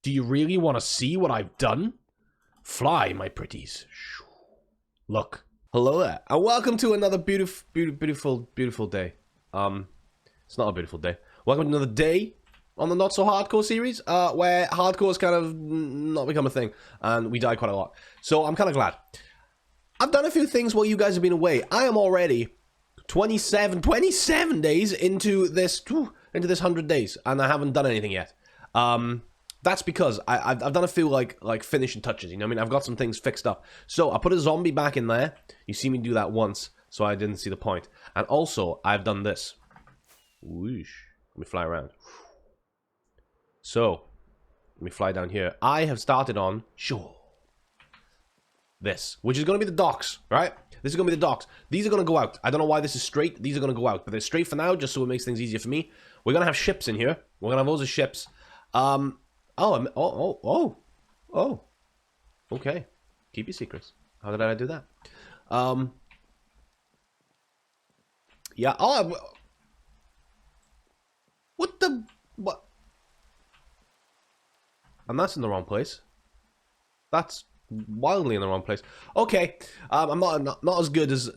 Do you really want to see what I've done? Fly, my pretties. Look. Hello there, and welcome to another beautiful day. It's not a beautiful day. Welcome to another day on the Not So Hardcore series, where hardcore has kind of not become a thing, and we die quite a lot. So I'm kind of glad. I've done a few things while you guys have been away. I am already 27 days into this 100 days, and I haven't done anything yet. That's because I've done a few like finishing touches, you know what I mean? I've got some things fixed up. So I put a zombie back in there. You see me do that once, so I didn't see the point. And also, I've done this. Whoosh. Let me fly around. So, let me fly down here. I have started on, this, which is going to be the docks, right? This is going to be the docks. These are going to go out. I don't know why this is straight. These are going to go out, but they're straight for now, just so it makes things easier for me. We're going to have ships in here. We're going to have loads of ships. Okay. Keep your secrets. How did I do that? Yeah. What? And that's in the wrong place. That's wildly in the wrong place. Okay. I'm not as good as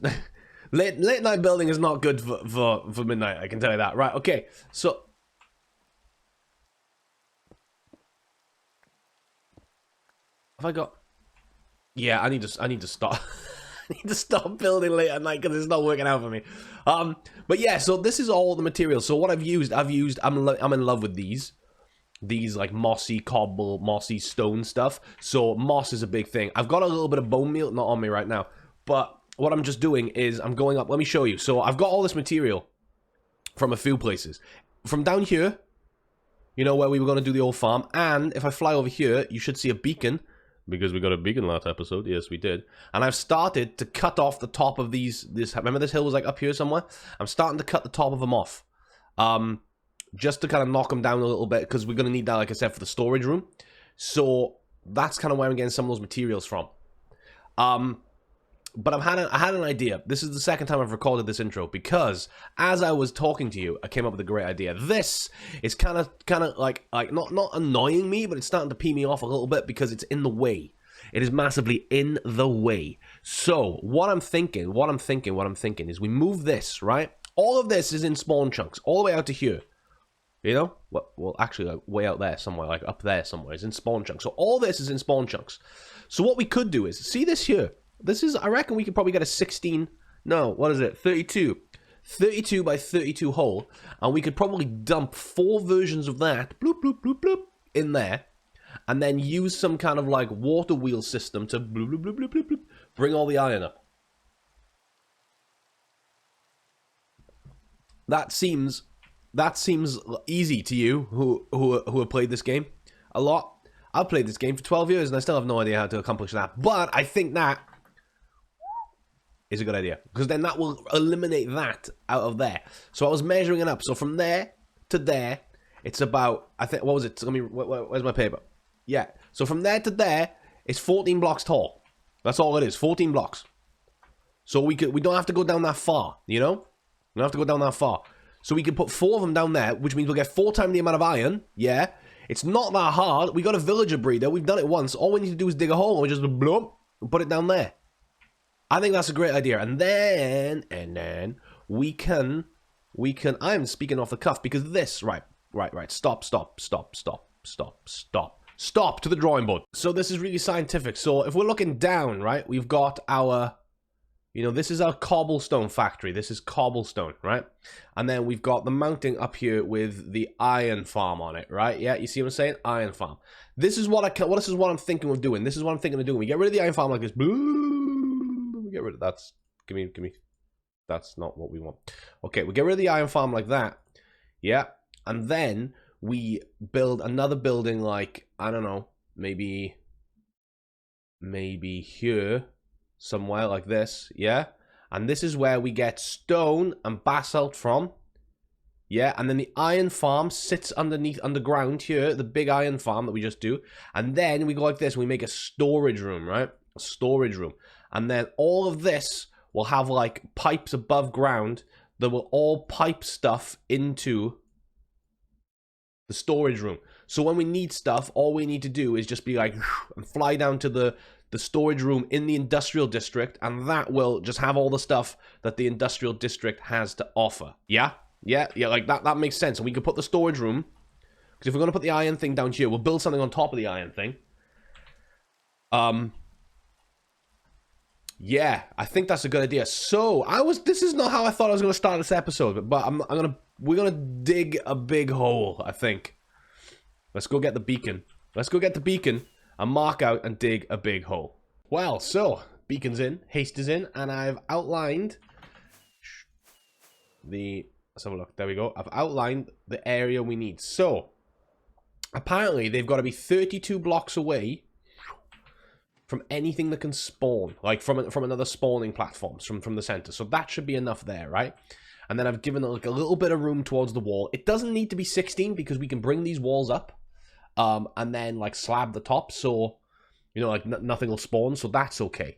late night building is not good for midnight. I can tell you that. Right. Okay. So. Have I got? Yeah, I need to stop. I need to stop building late at night because it's not working out for me. But yeah, so this is all the materials. So what I'm in love with these like mossy cobble, mossy stone stuff. So moss is a big thing. I've got a little bit of bone meal, not on me right now, but what I'm just doing is I'm going up. Let me show you. So I've got all this material from a few places. From down here, you know, where we were going to do the old farm, and if I fly over here, you should see a beacon. Because we got a beacon last episode. Yes, we did. And I've started to cut off the top of these. Remember this hill was like up here somewhere? I'm starting to cut the top of them off. Just to kind of knock them down a little bit. Because we're going to need that, like I said, for the storage room. So that's kind of where I'm getting some of those materials from. But I had an idea. This is the second time I've recorded this intro. Because as I was talking to you, I came up with a great idea. This is kind of like not annoying me, but it's starting to pee me off a little bit because it's in the way. It is massively in the way. So what I'm thinking is we move this, right? All of this is in spawn chunks, all the way out to here. You know? Well, actually, like way out there somewhere, like up there somewhere, is in spawn chunks. So all this is in spawn chunks. So what we could do is, see this here? This is, I reckon we could probably get a 32 by 32 hole, and we could probably dump 4 versions of that, bloop, bloop, bloop, bloop, in there, and then use some kind of like water wheel system to bloop, bloop, bloop, bloop, bloop, bloop, bring all the iron up. That seems easy to you who have played this game a lot. I've played this game for 12 years and I still have no idea how to accomplish that, but I think that is a good idea, because then that will eliminate that out of there. So I was measuring it up. So from there to there, it's about, I think, what was it? Let me, where's my paper? Yeah. So from there to there, it's 14 blocks tall. That's all it is, 14 blocks. So we don't have to go down that far, you know? We don't have to go down that far. So we can put 4 of them down there, which means we'll get 4 times the amount of iron. Yeah. It's not that hard. We got a villager breeder. We've done it once. All we need to do is dig a hole and we just bloop, and put it down there. I think that's a great idea. And then we can, I'm speaking off the cuff because this, right. Stop to the drawing board. So this is really scientific. So if we're looking down, right, we've got our, you know, this is our cobblestone factory. This is cobblestone, right? And then we've got the mounting up here with the iron farm on it, right? Yeah, you see what I'm saying? Iron farm. This is what this is what I'm thinking of doing. This is what I'm thinking of doing. We get rid of the iron farm like this. Get rid of that. Give me. That's not what we want. Okay, we get rid of the iron farm like that. Yeah, and then we build another building like, I don't know, maybe here somewhere like this. Yeah, and this is where we get stone and basalt from. Yeah, and then the iron farm sits underground here, the big iron farm that we just do, and then we go like this. We make a storage room, right? A storage room. And then all of this will have like pipes above ground that will all pipe stuff into the storage room. So when we need stuff, all we need to do is just be like, and fly down to the storage room in the industrial district, and that will just have all the stuff that the industrial district has to offer. Yeah? Yeah, like that makes sense. And we can put the storage room, because if we're going to put the iron thing down here, we'll build something on top of the iron thing. Yeah, I think that's a good idea. So, this is not how I thought I was going to start this episode, but we're going to dig a big hole, I think. Let's go get the beacon. Let's go get the beacon and mark out and dig a big hole. Well, so, beacon's in, haste is in, and I've outlined let's have a look. There we go. I've outlined the area we need. So, apparently, they've got to be 32 blocks away from anything that can spawn, like from another spawning platforms from the center. So that should be enough there, right? And then I've given it like a little bit of room towards the wall. It doesn't need to be 16 because we can bring these walls up, and then like slab the top, so you know, like nothing will spawn. So that's okay.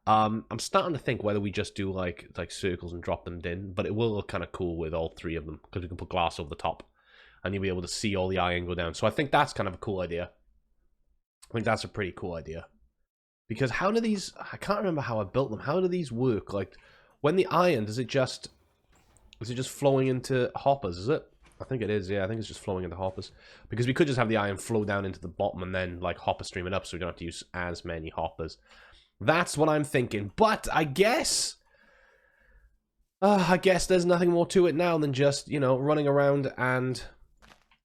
I'm starting to think whether we just do like circles and drop them in, but it will look kind of cool with all three of them because we can put glass over the top, and you'll be able to see all the iron go down. So I think that's kind of a cool idea. I think that's a pretty cool idea. Because how do these... I can't remember how I built them. How do these work? Like, when the iron, is it just flowing into hoppers, is it? I think it is, yeah. I think it's just flowing into hoppers. Because we could just have the iron flow down into the bottom and then, like, hopper stream it up so we don't have to use as many hoppers. That's what I'm thinking. But I guess there's nothing more to it now than just, you know, running around and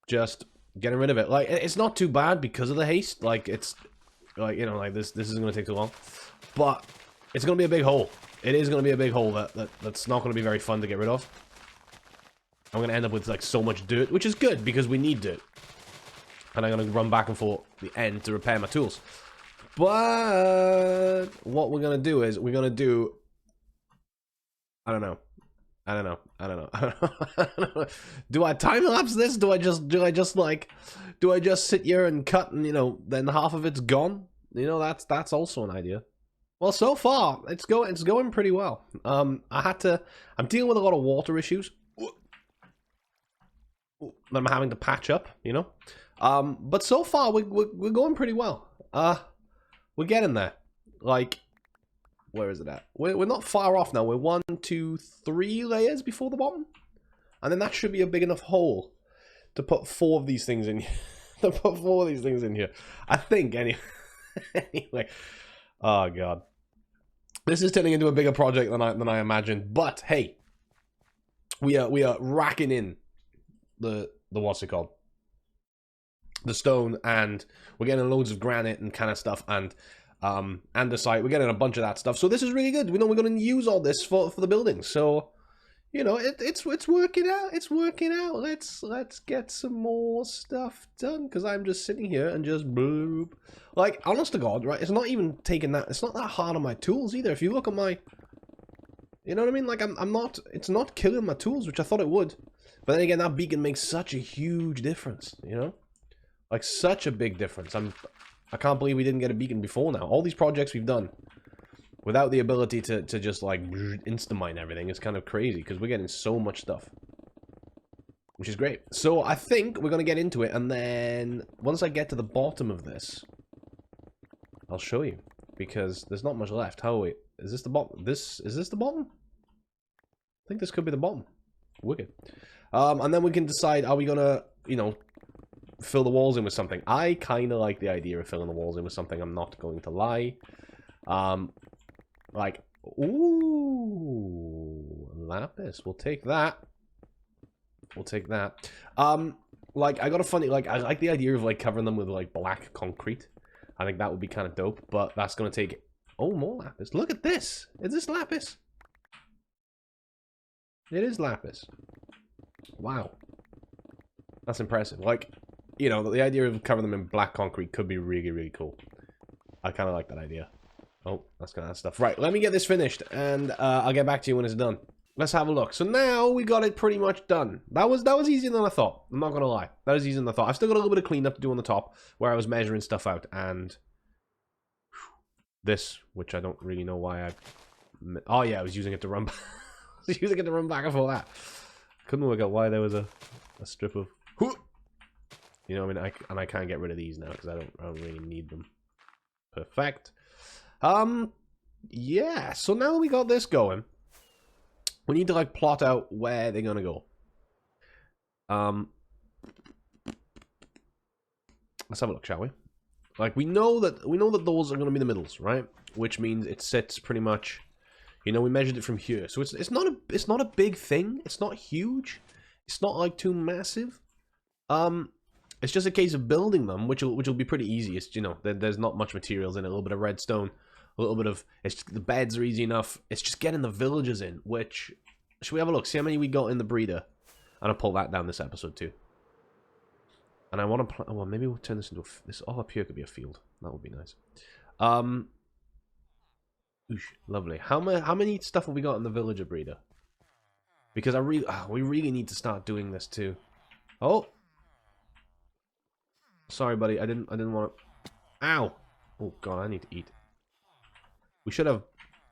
just getting rid of it. Like, it's not too bad because of the haste. Like, it's... Like, you know, like this isn't going to take too long. But it's going to be a big hole. It is going to be a big hole that's not going to be very fun to get rid of. I'm going to end up with, like, so much dirt, which is good because we need dirt. And I'm going to run back and forth the end to repair my tools. But what we're going to do is we're going to do... I don't know. Do I time-lapse this? Do I just sit here and cut and, you know, then half of it's gone? You know, that's also an idea. Well, so far, it's going pretty well. I'm dealing with a lot of water issues that I'm having to patch up, you know? But so far, we're going pretty well. We're getting there. Like... Where is it at? We're not far off now. We're 1, 2, 3 layers before the bottom. And then that should be a big enough hole to put 4 of these things in here. I think, anyway. Anyway. Oh, God. This is turning into a bigger project than I imagined. But, hey. We are racking in the what's it called? The stone, and we're getting loads of granite and kind of stuff, and andesite. We're getting a bunch of that stuff, so this is really good. We know we're going to use all this for the building, so you know it's working out. It's working out. Let's get some more stuff done, because I'm just sitting here and just bloop. Like, honest to God, right? It's not even taking that. It's not that hard on my tools either. If you look at my, you know what I mean? Like I'm not. It's not killing my tools, which I thought it would. But then again, that beacon makes such a huge difference. You know, like such a big difference. I can't believe we didn't get a beacon before now. All these projects we've done without the ability to just like insta-mine everything is kind of crazy, because we're getting so much stuff, which is great. So I think we're going to get into it, and then once I get to the bottom of this, I'll show you, because there's not much left. How wait, is this the bottom? Is this the bottom? I think this could be the bottom. Wicked. And then we can decide, are we going to, you know, fill the walls in with something. I kind of like the idea of filling the walls in with something, I'm not going to lie. Like, ooh, lapis. We'll take that. We'll take that. Like, I got a funny, like, I like the idea of, like, covering them with, like, black concrete. I think that would be kind of dope, but that's going to take... Oh, more lapis. Look at this. Is this lapis? It is lapis. Wow. That's impressive. Like, you know, the idea of covering them in black concrete could be really, really cool. I kind of like that idea. Oh, that's kind of stuff. Right, let me get this finished, and I'll get back to you when it's done. Let's have a look. So now we got it pretty much done. That was easier than I thought. I'm not gonna lie. That was easier than I thought. I've still got a little bit of cleanup to do on the top, where I was measuring stuff out, and this, which I don't really know why I... Oh yeah, I was using it to run back. I was using it to run back before that. Couldn't work out why there was a strip of... You know what I mean? And I can't get rid of these now because I don't really need them. Perfect. Yeah, so now we got this going. We need to like plot out where they're gonna go. Let's have a look, shall we? Like we know that those are gonna be the middles, right? Which means it sits pretty much. You know, we measured it from here, so it's not a big thing. It's not huge. It's not like too massive. It's just a case of building them, which will be pretty easy. It's, you know, there's not much materials in it. A little bit of redstone, a little bit of the beds are easy enough. It's just getting the villagers in. Which should we have a look? See how many we got in the breeder, and I'll pull that down this episode too. And I want to well, maybe we'll turn this into this all up here could be a field. That would be nice. Oosh, lovely. How many stuff have we got in the villager breeder? Because we really need to start doing this too. Oh, sorry, buddy. I didn't want to. Ow! Oh god, I need to eat. We should have.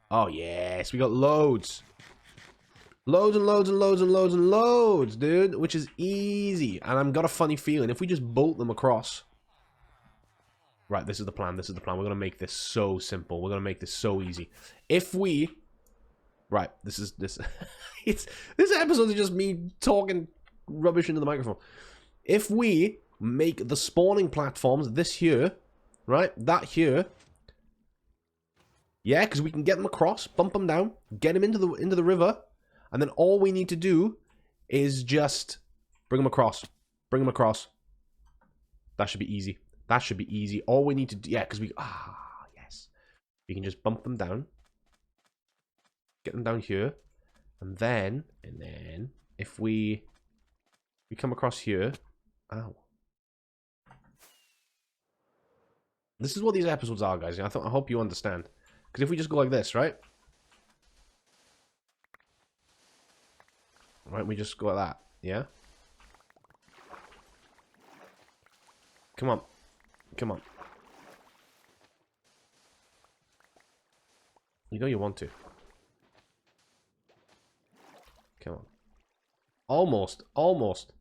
Oh yes, we got loads. Loads and loads and loads and loads and loads, dude. Which is easy. And I've got a funny feeling if we just bolt them across. Right, this is the plan. This is the plan. We're going to make this so simple. We're going to make this so easy. If we... Right, this... this episode is just me talking rubbish into the microphone. If we make the spawning platforms this here, right, that here... Yeah, because we can get them across, bump them down, get them into the river, and then all we need to do is just bring them across. Bring them across. That should be easy. That should be easy. All we need to do... Yeah, because we... yes. We can just bump them down. Get them down here. And then... if we come across here... Ow. This is what these episodes are, guys. I hope you understand. Because if we just go like this, right? Right, we just go like that. Yeah? Come on. Come on. You know you want to. Come on. Almost. Almost.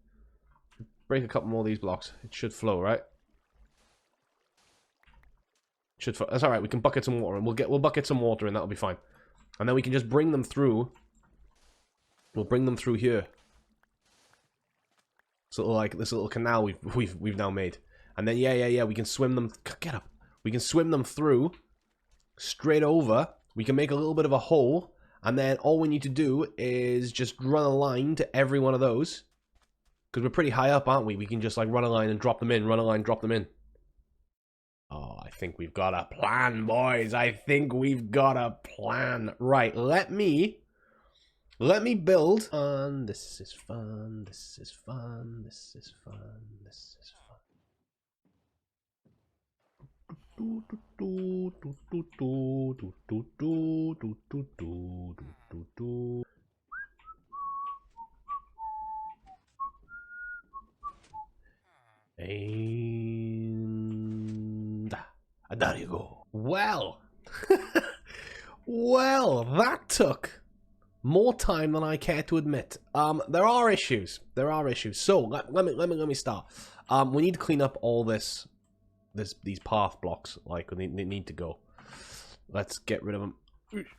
Break a couple more of these blocks. It should flow, right? Should flow. That's alright. We can bucket some water and we'll bucket some water and that'll be fine. And then we can just bring them through. We'll bring them through here. So like this little canal we've now made. And then, yeah, we can swim them... Get up. We can swim them through, straight over. We can make a little bit of a hole, and then all we need to do is just run a line to every one of those. Because we're pretty high up, aren't we? We can just, like, run a line and drop them in, run a line, drop them in. Oh, I think we've got a plan, boys. I think we've got a plan. Right, let me build... Fun, this is fun, this is fun, this is fun, this is fun. And there you go. Well, well, that took more time than I care to admit. There are issues. There are issues. So let me start. We need to clean up all these path blocks. Like they need to go. Let's get rid of them.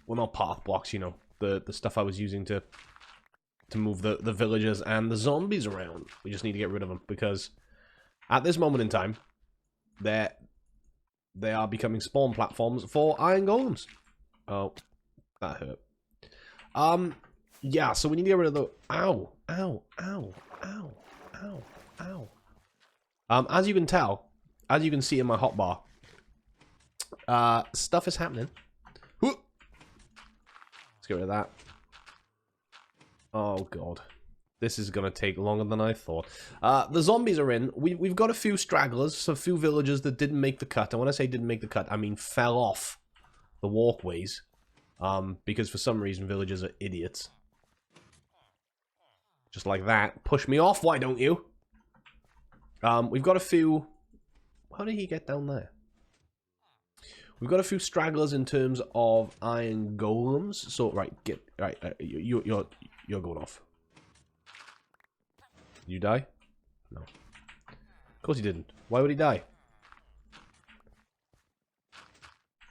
Well, not path blocks, you know, the stuff I was using to move the villagers and the zombies around. We just need to get rid of them because at this moment in time, they are becoming spawn platforms for iron golems. Oh, that hurt. Yeah, so we need to get rid of the... Ow, ow, ow, ow, ow, ow. As you can tell, as you can see in my hotbar, stuff is happening. Let's get rid of that. Oh, God. This is going to take longer than I thought. The zombies are in. We've got a few stragglers, a few villagers that didn't make the cut. And when I say didn't make the cut, I mean fell off the walkways. Because for some reason villagers are idiots. Just like that. Push me off, why don't you? We've got a few... How did he get down there? We've got a few stragglers in terms of iron golems. So, right, you're going off. You die? No. course he didn't. Why would he die?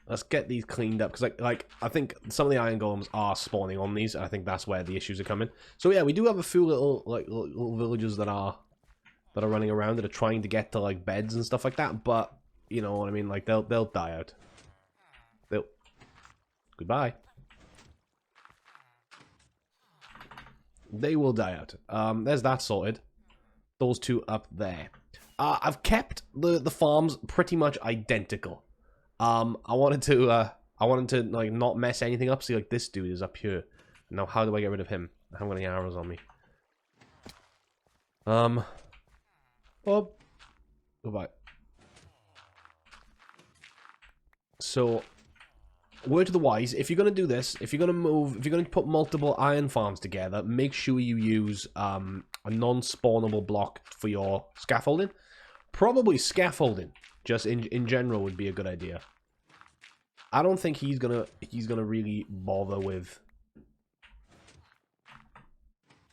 Let's get these cleaned up, because like I think some of the iron golems are spawning on these, and I think that's where the issues are coming. So yeah, we do have a few little little villagers that are running around that are trying to get to like beds and stuff like that. But you know what I mean? Like they'll die out. Goodbye. They will die out. There's that sorted. Those two up there. I've kept the farms pretty much identical. I wanted to like not mess anything up. See, like this dude is up here. Now, how do I get rid of him? I haven't got any arrows on me. Oh, goodbye. So, word to the wise: if you're gonna do this, if you're gonna put multiple iron farms together, make sure you use a non-spawnable block for your scaffolding. Probably scaffolding, just in general, would be a good idea. I don't think he's gonna really bother with.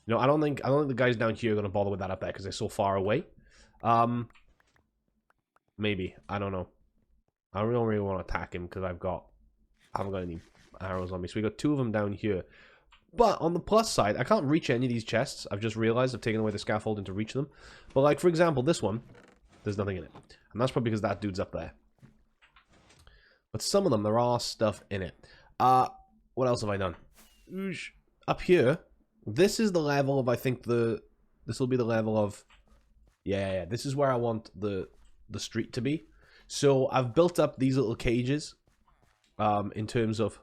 No, I don't think the guys down here are gonna bother with that up there because they're so far away. Maybe, I don't know. I don't really want to attack him because I haven't got any arrows on me. So we got two of them down here. But on the plus side, I can't reach any of these chests. I've just realized I've taken away the scaffolding to reach them. But like, for example, this one, there's nothing in it. And that's probably because that dude's up there. But some of them, there are stuff in it. What else have I done? Up here, this is the level of, I think, this will be the level of, yeah, this is where I want the street to be. So I've built up these little cages, in terms of,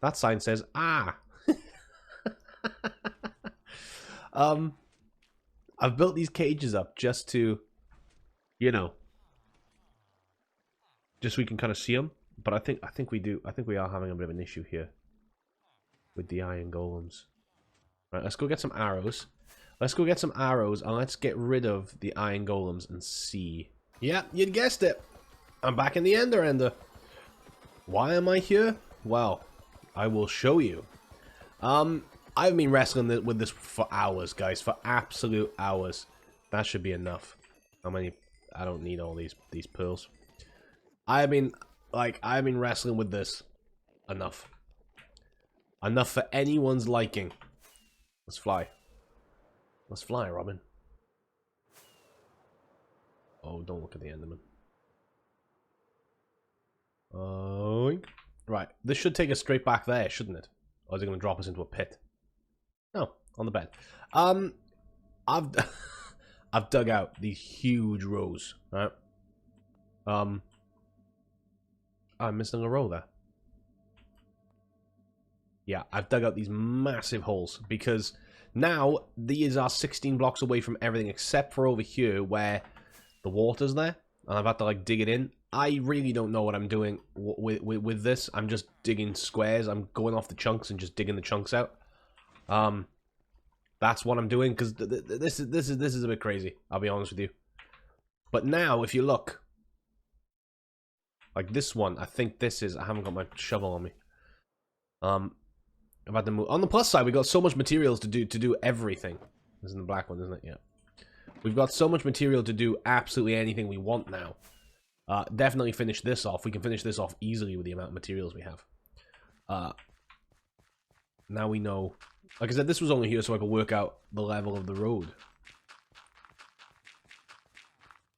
that sign says, ah. I've built these cages up just to, you know, just so we can kind of see them. But I think we are having a bit of an issue here with the iron golems. Right, let's go get some arrows. Let's go get some arrows and let's get rid of the iron golems and see. Yeah, you'd guessed it. I'm back in the ender. Why am I here? Well, I will show you. I've been wrestling with this for hours, guys. For absolute hours. That should be enough. How many? I don't need all these pearls. I've been wrestling with this. Enough. Enough for anyone's liking. Let's fly. Let's fly, Robin. Oh, don't look at the Enderman. Right, this should take us straight back there, shouldn't it? Or is it going to drop us into a pit? No, on the bed. I've I've dug out these huge rows, right? I'm missing a row there. Yeah, I've dug out these massive holes because now these are 16 blocks away from everything except for over here where the water's there, and I've had to like dig it in. I really don't know what I'm doing with this. I'm just digging squares. I'm going off the chunks and just digging the chunks out. That's what I'm doing because this is a bit crazy. I'll be honest with you. But now, if you look, like this one, I think this is. I haven't got my shovel on me. I've had to move. On the plus side, we got so much materials to do everything. This is the black one, isn't it? Yeah. We've got so much material to do absolutely anything we want now. Definitely finish this off. We can finish this off easily with the amount of materials we have. Now we know. Like I said, this was only here so I could work out the level of the road.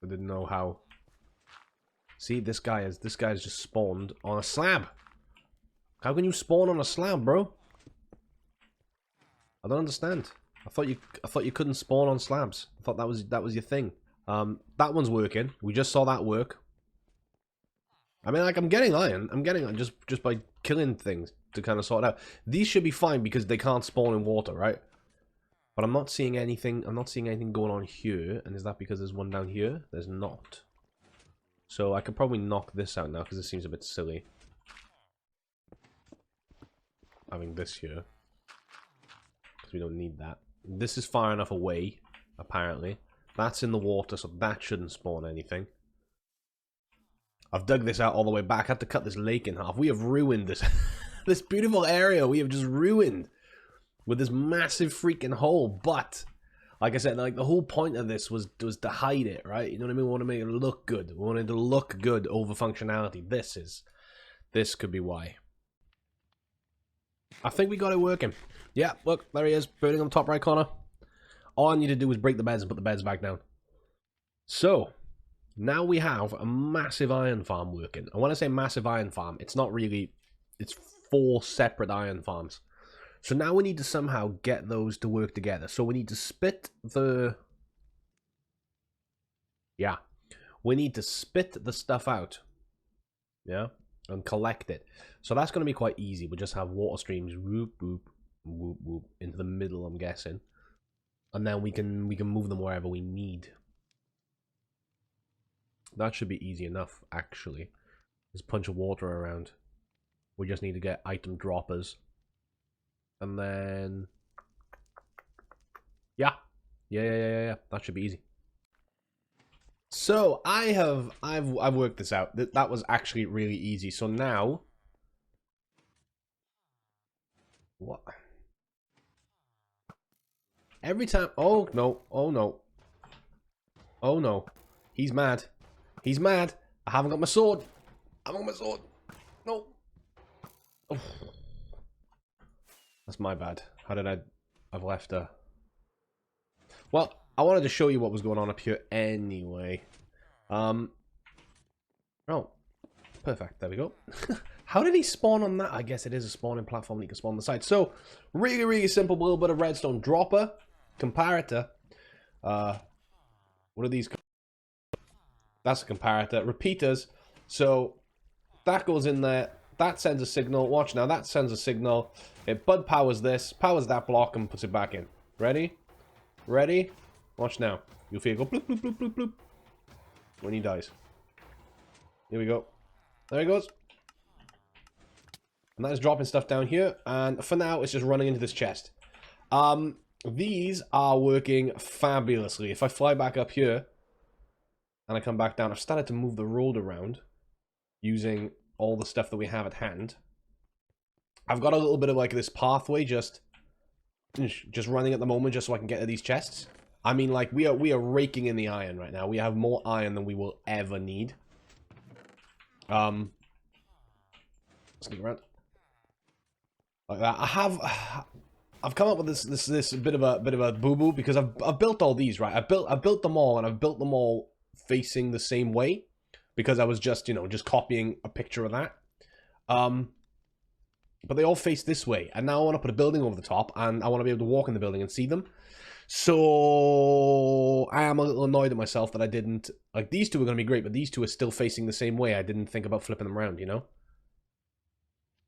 I didn't know how. See, this guy has just spawned on a slab. How can you spawn on a slab, bro? I don't understand. I thought you couldn't spawn on slabs. I thought that was your thing. That one's working. We just saw that work. I mean, like, I'm getting iron. I'm getting iron just by killing things to kind of sort it out. These should be fine because they can't spawn in water, right? But I'm not seeing anything. I'm not seeing anything going on here. And is that because there's one down here? There's not. So I could probably knock this out now because this seems a bit silly. Having this here. Because we don't need that. This is far enough away, apparently. That's in the water, so that shouldn't spawn anything. I've dug this out all the way back. I had to cut this lake in half. We have ruined this this beautiful area. We have just ruined with this massive freaking hole. But Like I said, like the whole point of this was to hide it, right? You know what I mean? We want to make it look good. We wanted to look good over functionality. This could be why. I think we got it working. Yeah, look, there he is, building on the top right corner. All I need to do is break the beds and put the beds back down. So, now we have a massive iron farm working. And when I say massive iron farm, it's not really... It's 4 separate iron farms. So now we need to somehow get those to work together. So we need to spit the... Yeah. We need to spit the stuff out. Yeah? And collect it. So that's going to be quite easy. We'll just have water streams whoop, whoop, whoop, whoop, into the middle, I'm guessing. And then we can move them wherever we need. That should be easy enough, actually. There's a bunch of water around. We just need to get item droppers. And then... Yeah. Yeah. That should be easy. So, I've worked this out. That was actually really easy. So now... What? Every time... Oh, no. Oh, no. Oh, no. He's mad. He's mad. I haven't got my sword. I haven't got my sword. No. Oh. That's my bad. How did I've left her? Well, I wanted to show you what was going on up here anyway. Oh. Perfect. There we go. How did he spawn on that? I guess it is a spawning platform that you can spawn on the side. So, really, really simple. Little bit of redstone dropper. Comparator. What are these? That's a comparator. Repeaters. So, that goes in there. That sends a signal. Watch now. That sends a signal. It bud powers this. Powers that block and puts it back in. Ready? Ready? Watch now. You'll feel it go bloop, bloop, bloop, bloop, bloop. When he dies. Here we go. There he goes. And that is dropping stuff down here. And for now, it's just running into this chest. These are working fabulously. If I fly back up here and I come back down, I've started to move the road around using all the stuff that we have at hand. I've got a little bit of like this pathway just running at the moment just so I can get to these chests. I mean, like, we are raking in the iron right now. We have more iron than we will ever need. Sneak around. Like that. I've come up with this bit of a boo-boo because I've built all these, right? I built them all, and I've built them all facing the same way because I was just, you know, just copying a picture of that. But they all face this way, and now I want to put a building over the top, and I want to be able to walk in the building and see them. So I am a little annoyed at myself that I didn't, like, these two are going to be great, but these two are still facing the same way. I didn't think about flipping them around, you know?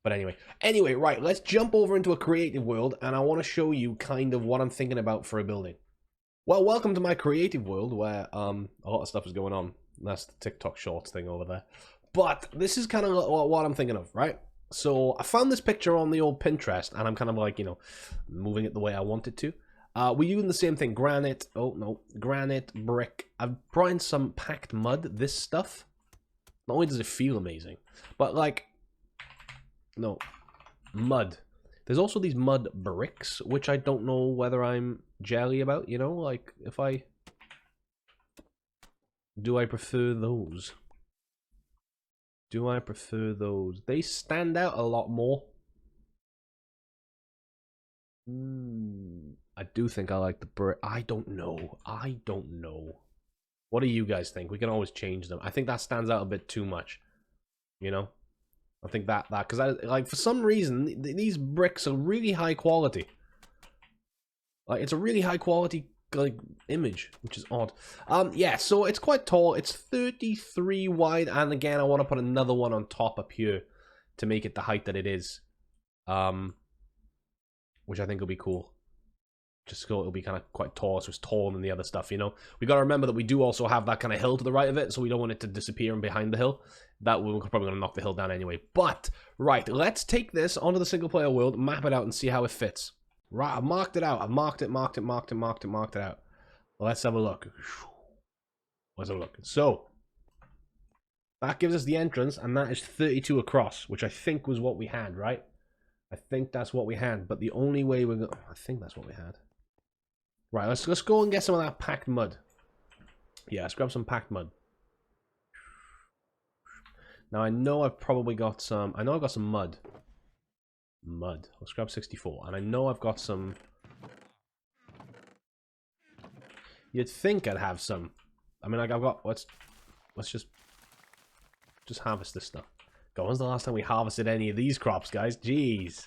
But anyway, right, let's jump over into a creative world, and I want to show you kind of what I'm thinking about for a building. Well, welcome to my creative world, where a lot of stuff is going on. That's the TikTok Shorts thing over there. But this is kind of what I'm thinking of, right? So I found this picture on the old Pinterest, and I'm kind of like, you know, moving it the way I want it to. We're using the same thing, granite, granite, brick. I've brought in some packed mud, this stuff. Not only does it feel amazing, but like, no, mud. There's also these mud bricks, which I don't know whether I'm jelly about, you know, like, if I... Do I prefer those? Do I prefer those? They stand out a lot more. I do think I like the brick. I don't know. What do you guys think? We can always change them. I think that stands out a bit too much. You know? I think that because I like, for some reason these bricks are really high quality. Like, it's a really high quality like image, which is odd. Yeah, so it's quite tall. It's 33 wide, and again, I want to put another one on top up here to make it the height that it is. Which I think will be cool. Just so it'll be kind of quite tall, so it's taller than the other stuff, you know? We got to remember that we do also have that kind of hill to the right of it, so we don't want it to disappear and behind the hill. That we're probably going to knock the hill down anyway. But, right, let's take this onto the single player world, map it out, and see how it fits. Right, I've marked it out. I've marked it out. Let's have a look. Let's have a look. So, that gives us the entrance, and that is 32 across, which I think was what we had, right? I think that's what we had, but the only way we're going... I think that's what we had. Right, let's go and get some of that packed mud. Yeah, let's grab some packed mud. Now I know I've probably got some. I know I've got some mud. Mud. Let's grab 64, and I know I've got some. You'd think I'd have some. I mean, like I've got. Let's just harvest this stuff. God, when's the last time we harvested any of these crops, guys? Jeez.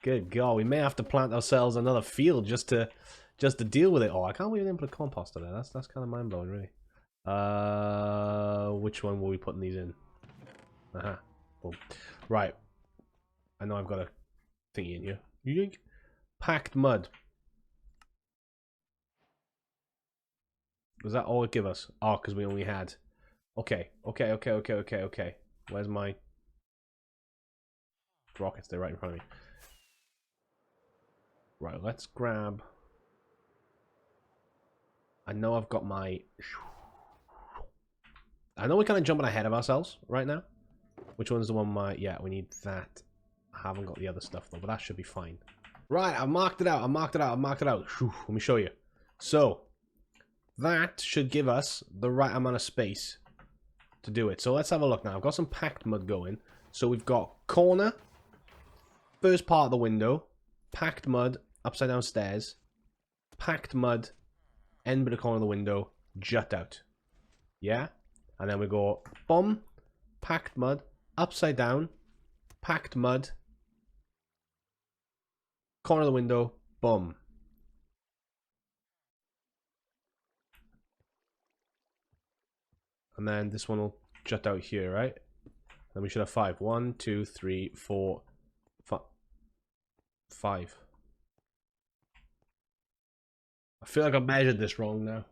Good God, we may have to plant ourselves another field just to deal with it. Oh, I can't believe we didn't put a composter there. That's kind of mind blowing, really. Which one were we putting these in? Boom. Right. I know I've got a thingy in here. You think? Packed mud. Was that all it give us? Oh, because we only had. Okay. Where's my rockets? They're right in front of me. Right, let's grab. I know I've got my. I know we're kind of jumping ahead of ourselves right now. Which one's the one yeah, we need that. I haven't got the other stuff though, but that should be fine. Right, I marked it out. Whew, let me show you. So, that should give us the right amount of space to do it. So let's have a look now. I've got some packed mud going. So we've got corner, first part of the window, packed mud, upside down stairs, packed mud, end bit of corner of the window, jut out. Yeah? And then we go, boom, packed mud, upside down, packed mud, corner of the window, boom. And then this one will jut out here, right? Then we should have 5. 1, 2, 3, 4, 5. I feel like I've measured this wrong now.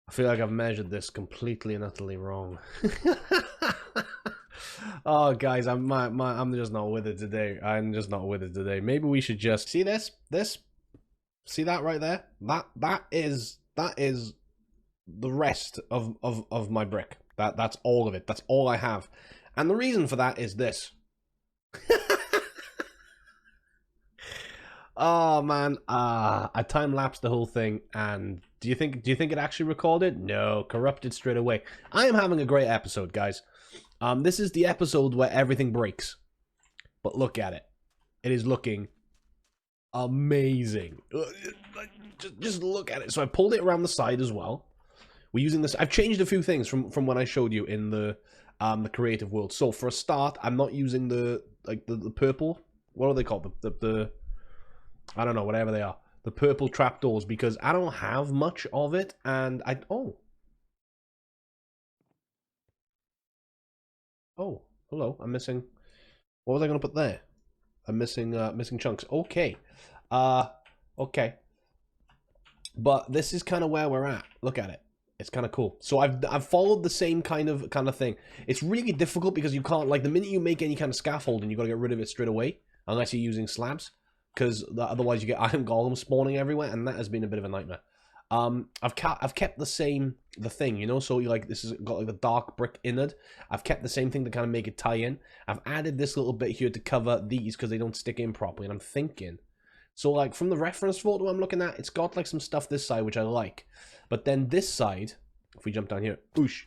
I feel like I've measured this completely and utterly wrong. Oh, guys, I'm just not with it today. Maybe we should just see this. See that right there? That is the rest of my brick. That's all of it. That's all I have. And the reason for that is this. Oh man, I time-lapsed the whole thing, and do you think it actually recorded? No, corrupted straight away. I am having a great episode, guys. This is the episode where everything breaks. But look at it. It is looking amazing. Just look at it. So I pulled it around the side as well. We're using this. I've changed a few things from when I showed you in the creative world. So for a start, I'm not using the purple. What are they called? The I don't know, whatever they are. The purple trapdoors, because I don't have much of it, and oh, hello. I'm missing. What was I gonna put there? I'm missing missing chunks. Okay. Okay. But this is kind of where we're at. Look at it. It's kind of cool. So I've followed the same kind of thing. It's really difficult because you can't, like, the minute you make any kind of scaffolding, you got to get rid of it straight away, unless you're using slabs, because otherwise you get iron golems spawning everywhere, and that has been a bit of a nightmare. I've kept the thing, you know, so you, like, this has got like the dark brick innard. I've kept the same thing to kind of make it tie in. I've added this little bit here to cover these because they don't stick in properly, and I'm thinking, so like from the reference photo I'm looking at, it's got like some stuff this side which I like, but then this side, if we jump down here, oosh,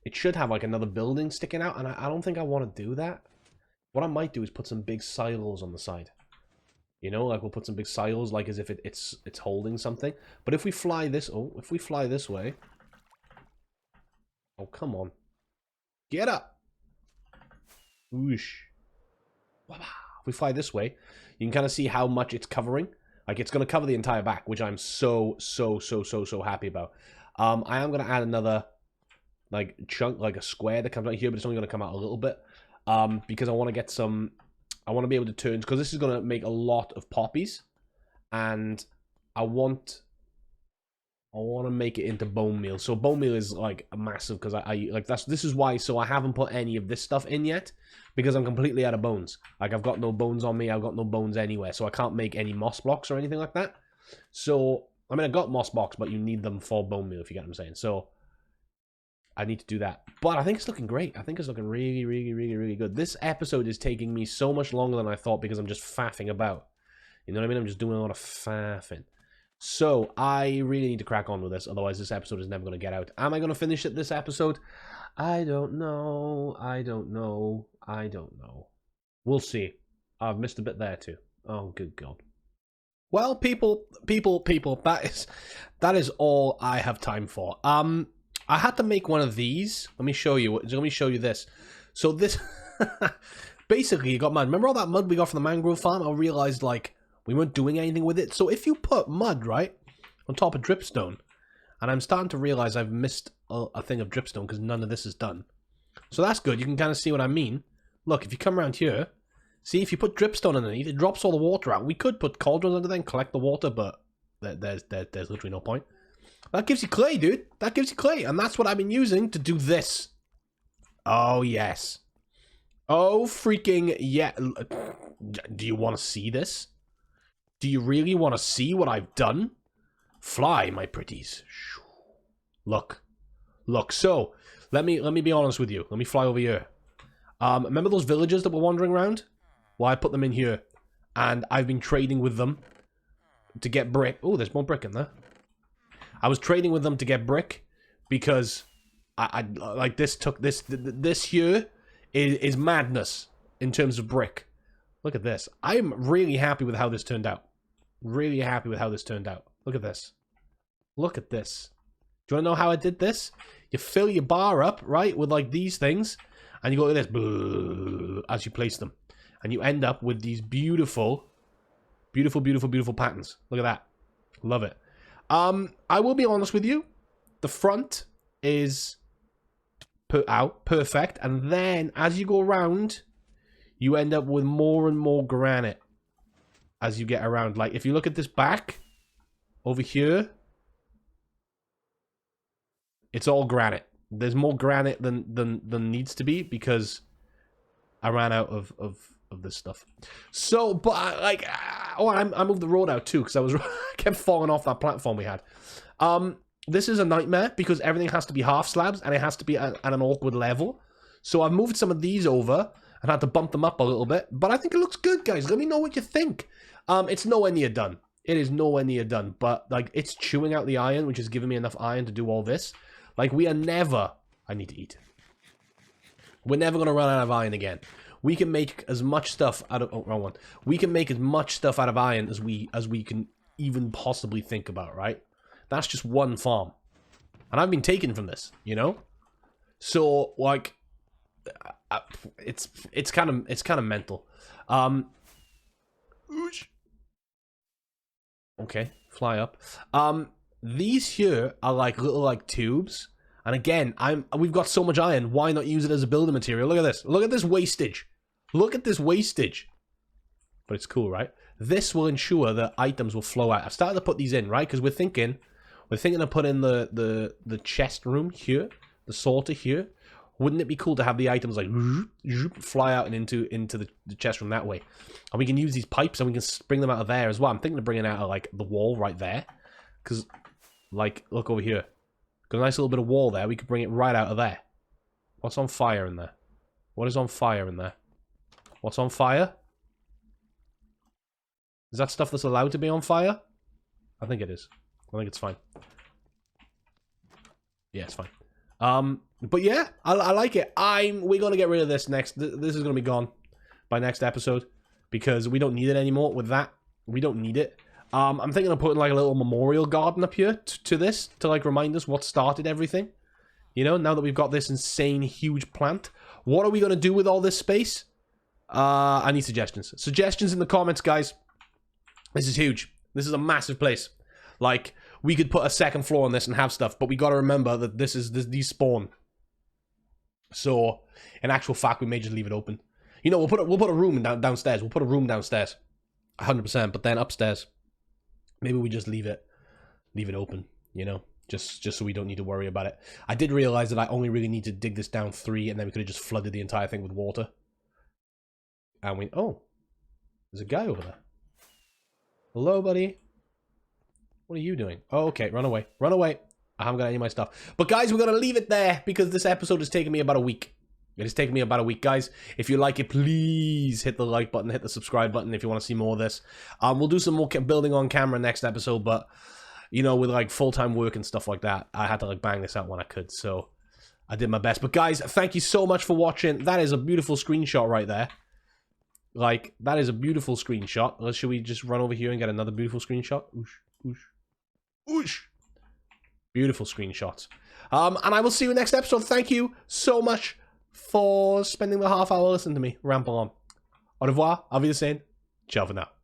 it should have like another building sticking out, and I don't think I want to do that. What I might do is put some big silos on the side. You know, like we'll put some big silos, like as if it's holding something. But if we fly this, if we fly this way, oh come on, get up, whoosh. If we fly this way, you can kind of see how much it's covering. Like it's going to cover the entire back, which I'm so happy about. I am going to add another like chunk, like a square that comes out here, but it's only going to come out a little bit. Because I want to get some. I want to be able to turn, because this is going to make a lot of poppies, and I want to make it into bone meal. So bone meal is like a massive, because I like this is why. So I haven't put any of this stuff in yet, because I'm completely out of bones. Like I've got no bones on me. I've got no bones anywhere, so I can't make any moss blocks or anything like that. So I mean, I got moss blocks, but you need them for bone meal, if you get what I'm saying. So I need to do that. But I think it's looking great. I think it's looking really, really, really, really good. This episode is taking me so much longer than I thought because I'm just faffing about. You know what I mean? I'm just doing a lot of faffing. So, I really need to crack on with this. Otherwise, this episode is never going to get out. Am I going to finish it this episode? I don't know. I don't know. I don't know. We'll see. I've missed a bit there too. Oh, good God. Well, people, that is all I have time for. I had to make one of these. Let me show you. Let me show you this. So this, basically, you got mud. Remember all that mud we got from the mangrove farm? I realized, like, we weren't doing anything with it. So if you put mud, right, on top of dripstone, and I'm starting to realize I've missed a thing of dripstone because none of this is done. So that's good. You can kind of see what I mean. Look, if you come around here, see, if you put dripstone underneath, it drops all the water out. We could put cauldrons under there and collect the water, but there's literally no point. That gives you clay, dude. That gives you clay. And that's what I've been using to do this. Oh, yes. Oh, freaking yeah. Do you want to see this? Do you really want to see what I've done? Fly, my pretties. Look. Look. So, let me be honest with you. Let me fly over here. Remember those villagers that were wandering around? Well, I put them in here. And I've been trading with them to get brick. Oh, there's more brick in there. I was trading with them to get brick because I like this here is madness in terms of brick. Look at this. I'm really happy with how this turned out. Really happy with how this turned out. Look at this. Look at this. Do you want to know how I did this? You fill your bar up, right, with like these things, and you go like this as you place them. And you end up with these beautiful, beautiful, beautiful, beautiful patterns. Look at that. Love it. I will be honest with you. The front is put out perfect, and then as you go around, you end up with more and more granite as you get around. Like if you look at this back over here, it's all granite. There's more granite than needs to be because I ran out of this stuff. So, but I moved the road out too because I kept falling off that platform we had. This is a nightmare because everything has to be half slabs and it has to be at an awkward level. So I've moved some of these over and had to bump them up a little bit, but I think it looks good, guys. Let me know what you think. It's nowhere near done. It is nowhere near done, but like it's chewing out the iron, which is giving me enough iron to do all this. Like we are never. I need to eat. We're never gonna run out of iron again. We can make as much stuff out of... Oh, wrong one. We can make as much stuff out of iron as we can even possibly think about, right? That's just one farm. And I've been taken from this, you know? So, like... It's kind of mental. Okay, fly up. These here are like little like tubes. And again, we've got so much iron, why not use it as a building material? Look at this. Look at this wastage. Look at this wastage. But it's cool, right? This will ensure that items will flow out. I've started to put these in, right? Because we're thinking to put in the chest room here, the sorter here. Wouldn't it be cool to have the items like fly out and into the chest room that way? And we can use these pipes and we can bring them out of there as well. I'm thinking of bringing out of like the wall right there. Because, like, look over here. Got a nice little bit of wall there. We could bring it right out of there. What's on fire in there? What is on fire in there? What's on fire? Is that stuff that's allowed to be on fire? I think it is. I think it's fine. Yeah, it's fine. But yeah, I like it. We're gonna get rid of this next. This is gonna be gone by next episode because we don't need it anymore. With that, we don't need it. I'm thinking of putting like a little memorial garden up here to this to like remind us what started everything. You know, now that we've got this insane huge plant, what are we gonna do with all this space? I need suggestions. Suggestions in the comments, guys. This is huge. This is a massive place. Like, we could put a second floor on this and have stuff, but we gotta remember that these spawn. So, in actual fact, we may just leave it open. You know, we'll put a room downstairs. We'll put a room downstairs, 100%. But then upstairs, maybe we just leave it open. You know, just so we don't need to worry about it. I did realize that I only really need to dig this down 3, and then we could have just flooded the entire thing with water. And there's a guy over there. Hello, buddy. What are you doing? Oh, okay, run away. Run away. I haven't got any of my stuff. But guys, we're going to leave it there because this episode has taken me about a week. It has taken me about a week, guys. If you like it, please hit the like button, hit the subscribe button if you want to see more of this. We'll do some more building on camera next episode, but, you know, with, like, full-time work and stuff like that, I had to, like, bang this out when I could, so I did my best. But, guys, thank you so much for watching. That is a beautiful screenshot right there. Like, that is a beautiful screenshot. Should we just run over here and get another beautiful screenshot? Oosh, oosh, oosh. Beautiful screenshots. And I will see you next episode. Thank you so much for spending the half hour listening to me ramble on. Au revoir, auf Wiedersehen, ciao for now.